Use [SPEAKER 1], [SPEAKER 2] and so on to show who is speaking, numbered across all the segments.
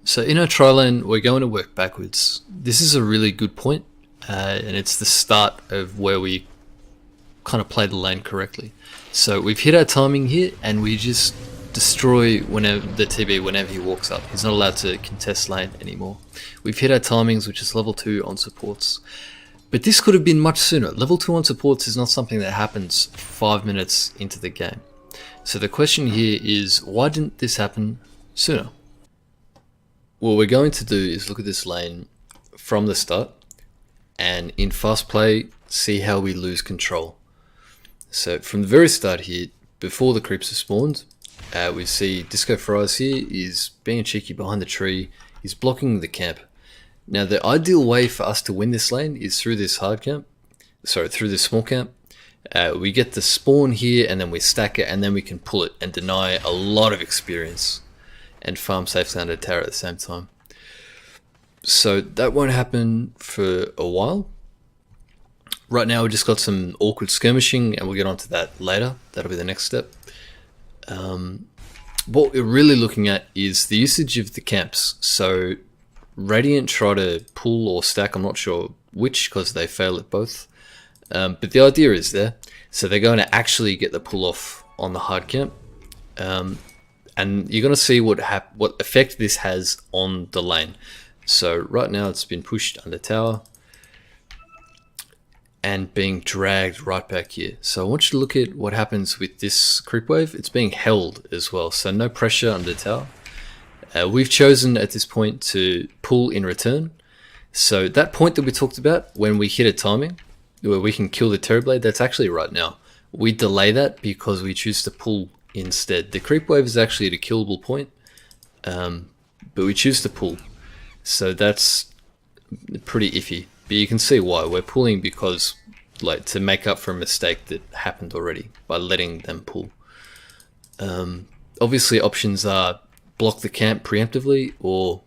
[SPEAKER 1] So in our try lane, we're going to work backwards. This is a really good point, and it's the start of where we kind of play the lane correctly. So we've hit our timing here, and we just destroy whenever the TB whenever he walks up. He's not allowed to contest lane anymore. We've hit our timings, which is level 2 on supports. But this could have been much sooner. Level 2 on supports is not something that happens 5 minutes into the game. So the question here is, why didn't this happen sooner? What we're going to do is look at this lane from the start, and in fast play, see how we lose control. So from the very start here, before the creeps are spawned, we see Disco Fries here is being cheeky behind the tree. He's blocking the camp. Now the ideal way for us to win this lane is through this through this small camp. We get the spawn here, and then we stack it, and then we can pull it and deny a lot of experience and farm safely under tower at the same time. So that won't happen for a while. Right now we just got some awkward skirmishing, and we'll get onto that later. That'll be the next step. What we're really looking at is the usage of the camps. So Radiant try to pull or stack, I'm not sure which, because they fail at both. But the idea is there. So they're going to actually get the pull off on the hard camp. And you're going to see what effect this has on the lane. So right now it's been pushed under tower and being dragged right back here. So I want you to look at what happens with this creep wave. It's being held as well, so no pressure under tower. We've chosen at this point to pull in return. So that point that we talked about when we hit a timing where we can kill the Terrorblade, that's actually right now. We delay that because we choose to pull instead. The creep wave is actually at a killable point, but we choose to pull. So that's pretty iffy. But you can see why. We're pulling because, like, to make up for a mistake that happened already by letting them pull. Obviously options are block the camp preemptively, or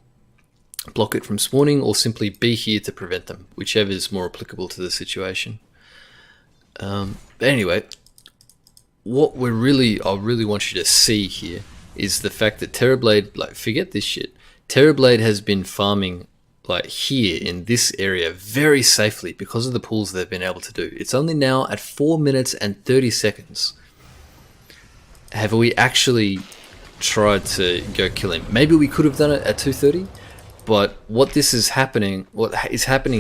[SPEAKER 1] block it from spawning, or simply be here to prevent them, whichever is more applicable to the situation. But anyway, what I really want you to see here is the fact that Terrorblade, like, forget this shit. Terrorblade has been farming, like, here in this area very safely because of the pulls they've been able to do. It's only now at 4 minutes and 30 seconds have we actually tried to go kill him. Maybe we could have done it at 2:30, but what is happening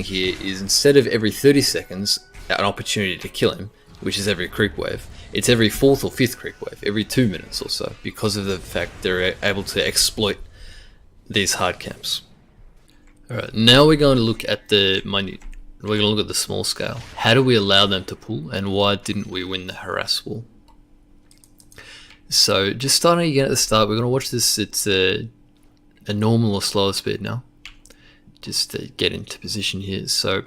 [SPEAKER 1] here is, instead of every 30 seconds an opportunity to kill him, which is every creep wave, it's every 4th or 5th creep wave, every 2 minutes or so, because of the fact they're able to exploit these hard camps. Alright, now we're going to look at the minute. We're going to look at the small scale. How do we allow them to pull, and why didn't we win the harass wall? So just starting again at the start, we're going to watch this. It's a normal or slower speed now, just to get into position here. So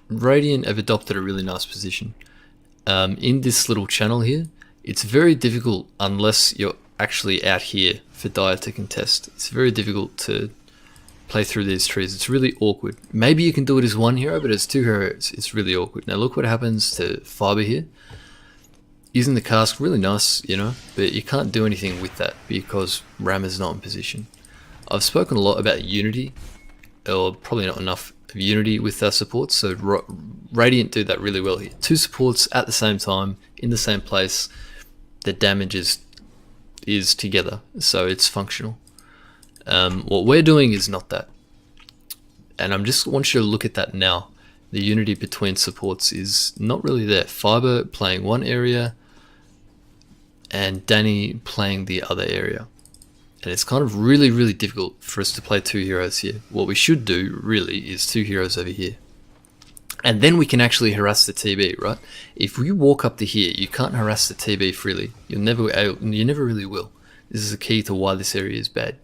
[SPEAKER 1] Radiant have adopted a really nice position. In this little channel here, it's very difficult unless you're actually out here for Dire to contest. It's very difficult to play through these trees. It's really awkward. Maybe you can do it as one hero, but as two heroes, it's really awkward. Now look what happens to Fiber here. Using the cask, really nice, you know, but you can't do anything with that because Ram is not in position. I've spoken a lot about Unity, or probably not enough of Unity with our supports, so Radiant do that really well here. 2 supports at the same time, in the same place, the damage is together, so it's functional. What we're doing is not that, and I just want you to look at that now. The unity between supports is not really there. Fiber playing one area and Danny playing the other area, and it's kind of really difficult for us to play 2 heroes here. What we should do really is 2 heroes over here, and then we can actually harass the TB, right? If you walk up to here, you can't harass the TB freely. You never really will. This is the key to why this area is bad,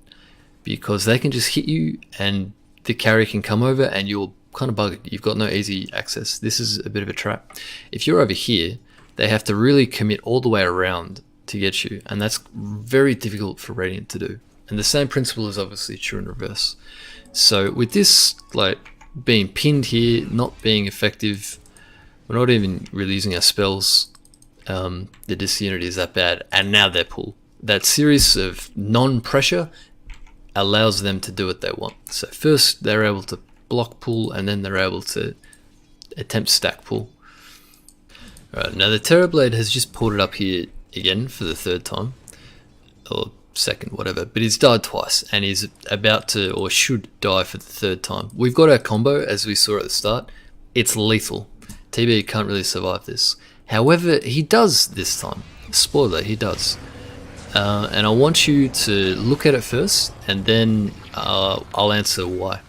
[SPEAKER 1] because they can just hit you and the carry can come over and you're kind of buggered. You've got no easy access. This is a bit of a trap. If you're over here, they have to really commit all the way around to get you, and that's very difficult for Radiant to do. And the same principle is obviously true in reverse. So with this, like, being pinned here, not being effective, we're not even really using our spells, the disunity is that bad, and now they're pull. that series of non-pressure allows them to do what they want. So first they're able to block pull, and then they're able to attempt stack pull. Alright, now the Terrorblade has just pulled it up here again for the third time, or second, whatever, but he's died twice, and he's about to, or should die for the third time. We've got our combo, as we saw at the start. It's lethal. TB can't really survive this. However, he does this time. Spoiler, he does. And I want you to look at it first, and then I'll answer why.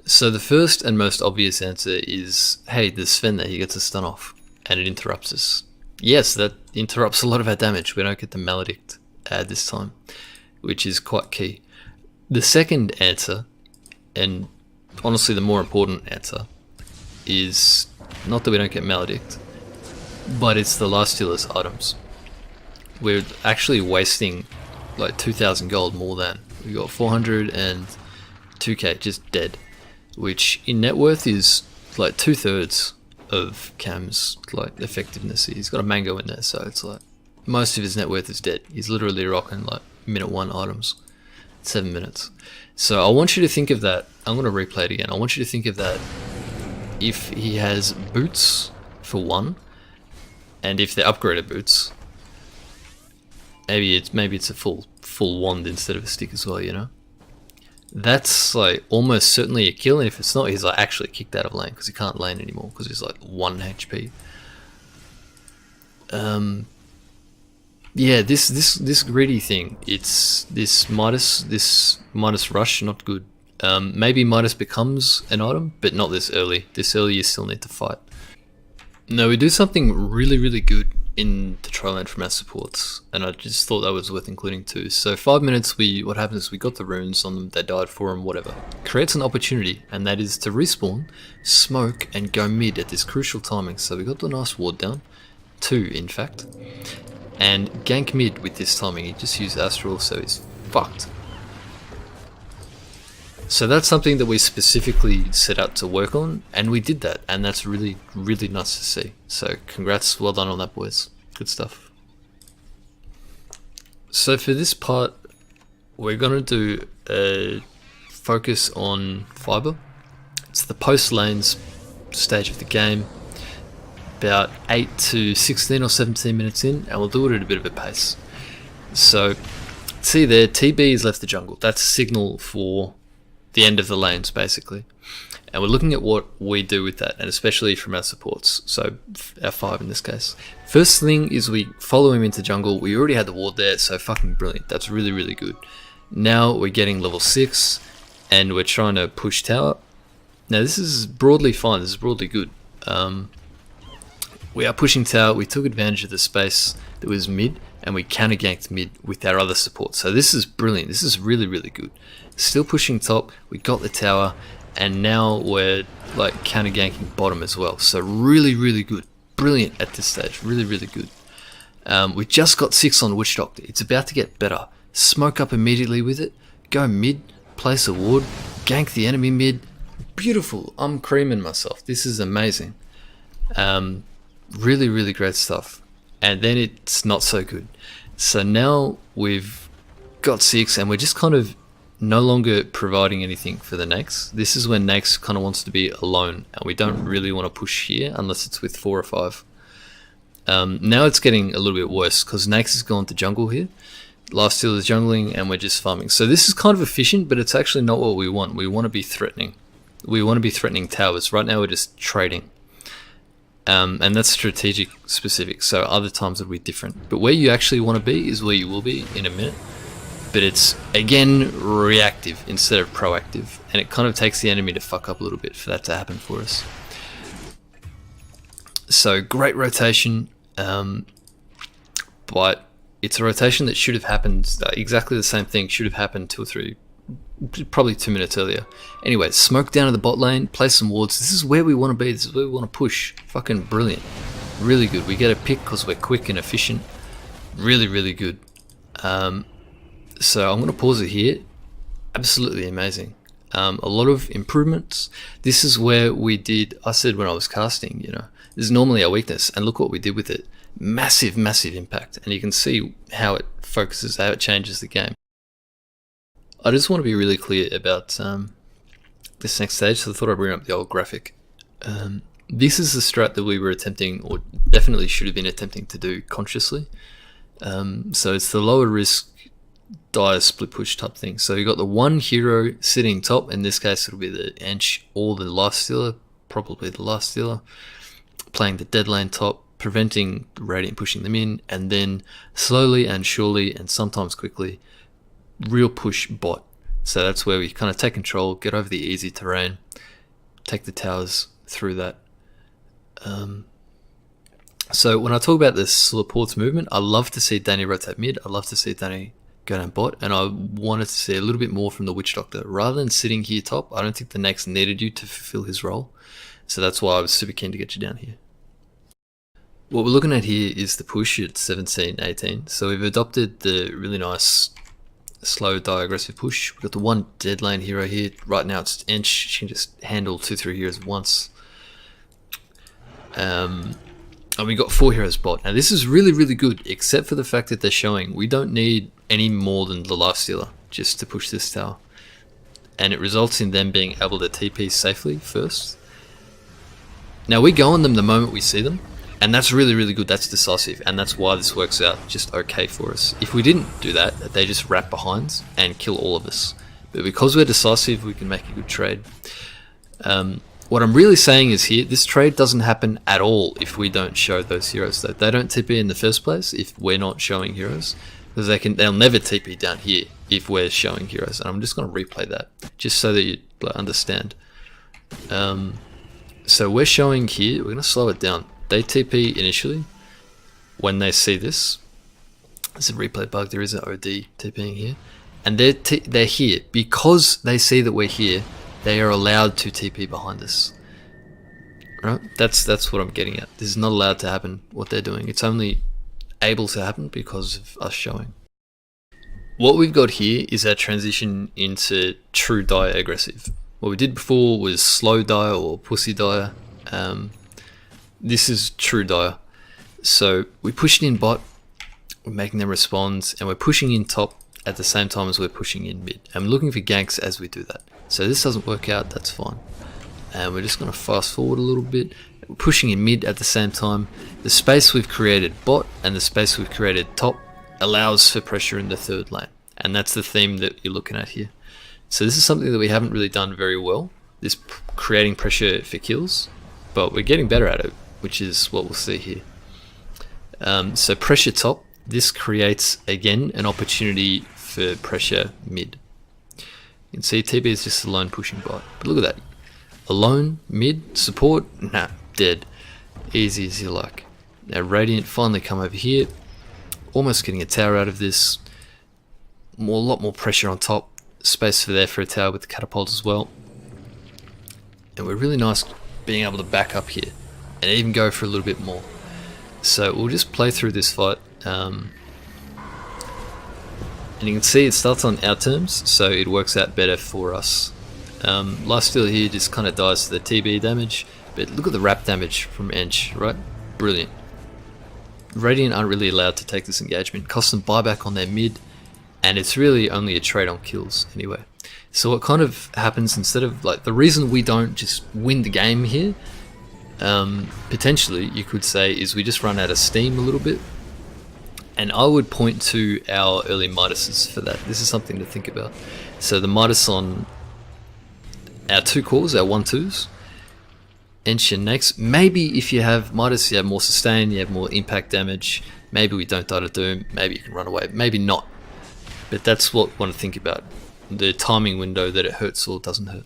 [SPEAKER 1] So the first and most obvious answer is, hey, there's Sven there, he gets a stun off, and it interrupts us. Yes, that interrupts a lot of our damage. We don't get the Maledict this time, which is quite key. The second answer, and honestly the more important answer, is not that we don't get Maledict, but it's the lifestealers items. We're actually wasting like 2,000 gold more than. We got 400 and 2k just dead, which in net worth is like 2/3 of Cam's like effectiveness. He's got a mango in there, so it's like most of his net worth is dead. He's literally rocking like minute 1 items, 7 minutes. So I want you to think of that. I'm going to replay it again. I want you to think of that if he has boots for 1, and if they're upgraded boots, maybe it's a full wand instead of a stick as well, you know? That's like almost certainly a kill, and if it's not, he's like actually kicked out of lane because he can't lane anymore because he's like 1 HP. Yeah, this greedy thing, it's this Midas rush, not good. Maybe Midas becomes an item, but not this early. This early you still need to fight. No, we do something really good in the trial lane from our supports, and I just thought that was worth including too. So 5 minutes, what happens is we got the runes on them, they died for them, whatever. Creates an opportunity, and that is to respawn, smoke, and go mid at this crucial timing. So we got the nice ward down, 2 in fact, and gank mid with this timing. He just used Astral, so he's fucked. So that's something that we specifically set out to work on, and we did that, and that's really nice to see. So congrats, well done on that, boys. Good stuff. So for this part, we're gonna do a focus on fiber. It's the post lanes stage of the game, about 8 to 16 or 17 minutes in, and we'll do it at a bit of a pace. So see there, TB has left the jungle. That's a signal for the end of the lanes basically, and we're looking at what we do with that, and especially from our supports, so our 5 in this case. First thing is we follow him into jungle. We already had the ward there, so fucking brilliant. That's really good. Now we're getting level 6 and we're trying to push tower. Now this is broadly fine, this is broadly good. We are pushing tower. We took advantage of the space that was mid, and we counter ganked mid with our other support. So this is brilliant. This is really good. Still pushing top, we got the tower, and now we're like counter ganking bottom as well. So really good. Brilliant at this stage. Really good. We just got 6 on Witch Doctor. It's about to get better. Smoke up immediately with it. Go mid, place a ward, gank the enemy mid. Beautiful. I'm creaming myself. This is amazing. Really great stuff. And then it's not so good. So now we've got 6, and we're just kind of no longer providing anything for the Nax. This is when Nax kind of wants to be alone, and we don't really want to push here unless it's with 4 or 5. Now it's getting a little bit worse because Nax has gone to jungle here. Lifesteal is jungling, and we're just farming. So this is kind of efficient, but it's actually not what we want. We want to be threatening. We want to be threatening towers. Right now we're just trading. And that's strategic specific, so other times it'll be different. But where you actually want to be is where you will be in a minute. But it's, again, reactive instead of proactive. And it kind of takes the enemy to fuck up a little bit for that to happen for us. So, great rotation. But it's a rotation that should have happened, exactly the same thing should have happened 2 or 3, probably 2 minutes earlier. Anyway, smoke down to the bot lane, place some wards. This is where we want to be, this is where we want to push. Fucking brilliant. Really good. We get a pick because we're quick and efficient. Really good. So I'm going to pause it here. Absolutely amazing. A lot of improvements. This is where I said when I was casting, this is normally our weakness, and look what we did with it. Massive, massive impact, and you can see how it focuses, how it changes the game. I just want to be really clear about this next stage, so I thought I'd bring up the old graphic. This is the strat that we were attempting, or definitely should have been attempting to do consciously. So it's the lower risk dire split push type thing. So you got the one hero sitting top. In this case, it'll be the Ench or the lifestealer, probably the lifestealer, playing the dead lane top, preventing Radiant pushing them in, and then slowly and surely, and sometimes quickly, real push bot. So that's where we kind of take control, get over the easy terrain, take the towers through that. So when I talk about this supports movement, I love to see Danny rotate mid. I love to see Danny go down bot, and I wanted to see a little bit more from the Witch Doctor. Rather than sitting here top, I don't think the next needed you to fulfill his role. So that's why I was super keen to get you down here. What we're looking at here is the push at 17, 18. So we've adopted the really nice slow die aggressive push. We've got the one dead lane hero here. Right now it's Ench. She can just handle 2-3 heroes at once. And we got 4 heroes bot. Now this is really, really good, except for the fact that they're showing we don't need any more than the lifestealer just to push this tower. And it results in them being able to TP safely first. Now we go on them the moment we see them, and that's really, really good. That's decisive, and that's why this works out just okay for us. If we didn't do that, they just wrap behinds and kill all of us. But because we're decisive, we can make a good trade. What I'm really saying is here, this trade doesn't happen at all if we don't show those heroes. Though they don't TP in the first place if we're not showing heroes, because they'll never TP down here if we're showing heroes. And I'm just going to replay that just so that you understand. So we're showing here. We're going to slow it down. They TP initially when they see this. There's a replay bug. There is an OD TPing here, and they're here because they see that we're here. They are allowed to TP behind us. Right? That's what I'm getting at. This is not allowed to happen. What they're doing. It's only able to happen because of us showing. What we've got here is our transition into true dire aggressive. What we did before was slow dire or pussy dire. This is true dire. So we push it in bot, we're making them respond, and we're pushing in top at the same time as we're pushing in mid. And we're looking for ganks as we do that. So this doesn't work out, that's fine. And we're just going to fast forward a little bit. We're pushing in mid at the same time. The space we've created bot and the space we've created top allows for pressure in the third lane. And that's the theme that you're looking at here. So this is something that we haven't really done very well, this creating pressure for kills, but we're getting better at it, which is what we'll see here. So pressure top, this creates again an opportunity for pressure mid. You can see TB is just alone pushing bot, but look at that. Alone, mid, support, nah, dead. Easy as you like. Now Radiant finally come over here, almost getting a tower out of this. A lot more pressure on top. Space for a tower with the catapult as well. And we're really nice being able to back up here and even go for a little bit more. So we'll just play through this fight. And you can see it starts on our terms, so it works out better for us. Lifesteal here just kind of dies to the TB damage, but look at the wrap damage from Ench, right? Brilliant. Radiant aren't really allowed to take this engagement. Cost them buyback on their mid, and it's really only a trade on kills anyway. So what kind of happens instead of, like, the reason we don't just win the game here, potentially you could say, is we just run out of steam a little bit. And I would point to our early Midases for that. This is something to think about. So the Midas on our 2 cores, our 1-2s, Ench and Nax. Maybe if you have Midas, you have more sustain, you have more impact damage. Maybe we don't die to Doom. Maybe you can run away. Maybe not. But that's what I want to think about. The timing window that it hurts or doesn't hurt.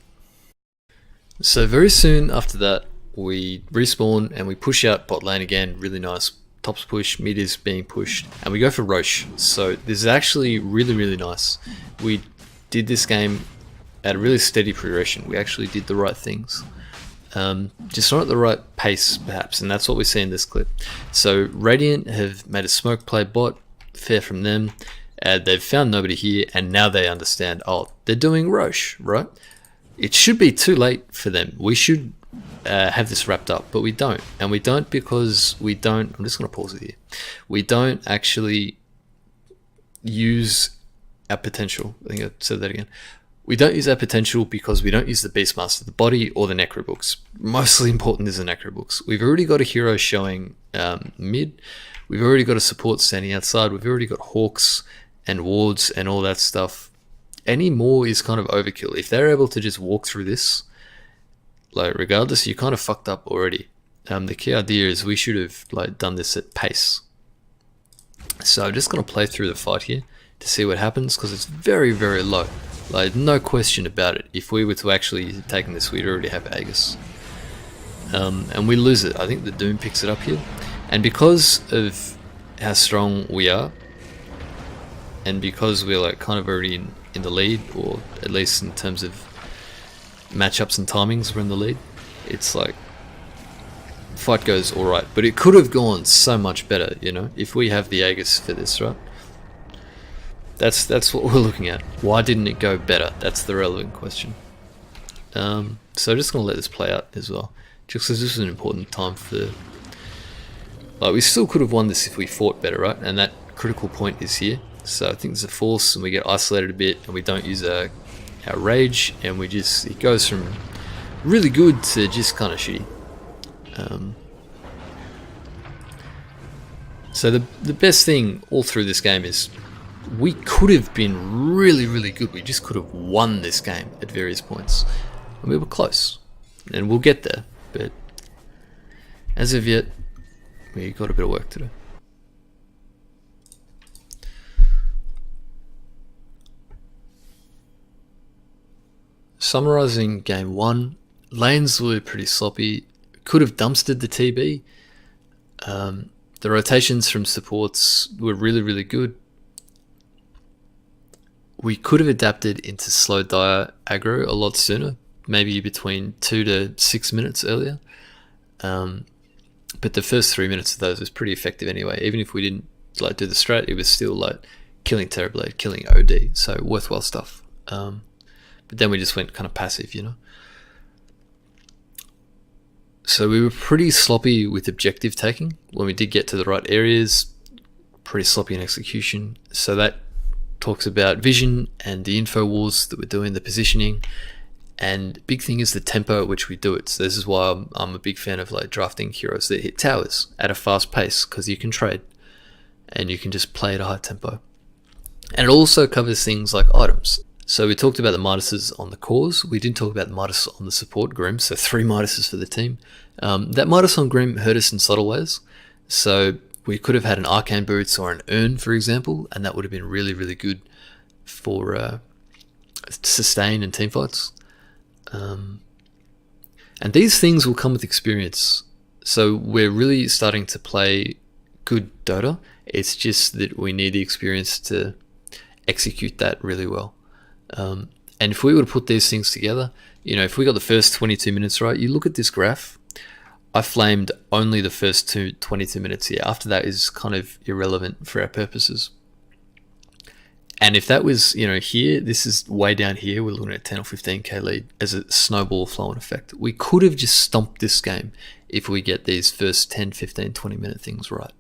[SPEAKER 1] So very soon after that, we respawn and we push out bot lane again. Really nice. Tops push, mid is being pushed, and we go for Roche. So this is actually really, really nice. We did this game at a really steady progression. We actually did the right things. Just not at the right pace, perhaps, and that's what we see in this clip. So Radiant have made a smoke play bot, fair from them. They've found nobody here, and now they understand, oh, they're doing Roche, right? it should be too late for them. We should have this wrapped up, but we don't. And we don't because we don't, I'm just going to pause it here. We don't actually use our potential. I think I said that again. We don't use our potential because we don't use the Beastmaster, the body, or the Necro books. Mostly important is the Necro books. We've already got a hero showing mid. We've already got a support standing outside. We've already got Hawks and Wards and all that stuff. Any more is kind of overkill. If they're able to just walk through this, like regardless, you kind of fucked up already. The key idea is we should have like done this at pace. So I'm just going to play through the fight here to see what happens, because it's very, very low. Like, no question about it. If we were to actually taking this, we'd already have Aegis. And we lose it. I think the Doom picks it up here. And because of how strong we are, and because we're like kind of already in the lead, or at least in terms of matchups and timings, we're in the lead, it's like, fight goes alright. But it could have gone so much better, you know, if we have the Aegis for this, right? That's what we're looking at. Why didn't it go better? That's the relevant question. So I'm just going to let this play out as well, just because this is an important time for... Like, we still could have won this if we fought better, right? And that critical point is here. So I think there's a force, and we get isolated a bit, and we don't use our rage, and we just... It goes from really good to just kind of shitty. So the best thing all through this game is we could have been really, really good. We just could have won this game at various points. And we were close. And we'll get there. But as of yet, we've got a bit of work to do. Summarising game 1, lanes were pretty sloppy. Could have dumpstered the TB. The rotations from supports were really, really good. We could have adapted into slow dire aggro a lot sooner, maybe between 2 to 6 minutes earlier. But the first 3 minutes of those was pretty effective anyway. Even if we didn't like do the strat, it was still like killing Terrorblade, killing OD, so worthwhile stuff. But then we just went kind of passive, you know. So we were pretty sloppy with objective taking. When we did get to the right areas, pretty sloppy in execution. So that talks about vision and the info wars that we're doing, the positioning, and big thing is the tempo at which we do it. So this is why I'm a big fan of like drafting heroes that hit towers at a fast pace, because you can trade and you can just play at a high tempo. And it also covers things like items. So we talked about the Midases on the cores. We didn't talk about the Midas on the support Grim, so 3 Midases for the team. That Midas on Grim hurt us in subtle ways. So we could have had an Arcane Boots or an Urn, for example, and that would have been really, really good for sustain and team fights. And these things will come with experience. So we're really starting to play good Dota. It's just that we need the experience to execute that really well. And if we were to put these things together, you know, if we got the first 22 minutes right, you look at this graph, I flamed only the first 22 minutes here. After that is kind of irrelevant for our purposes. And if that was, you know, here, this is way down here, we're looking at 10 or 15k lead as a snowball flow-on effect. We could have just stomped this game if we get these first 10, 15, 20 minute things right.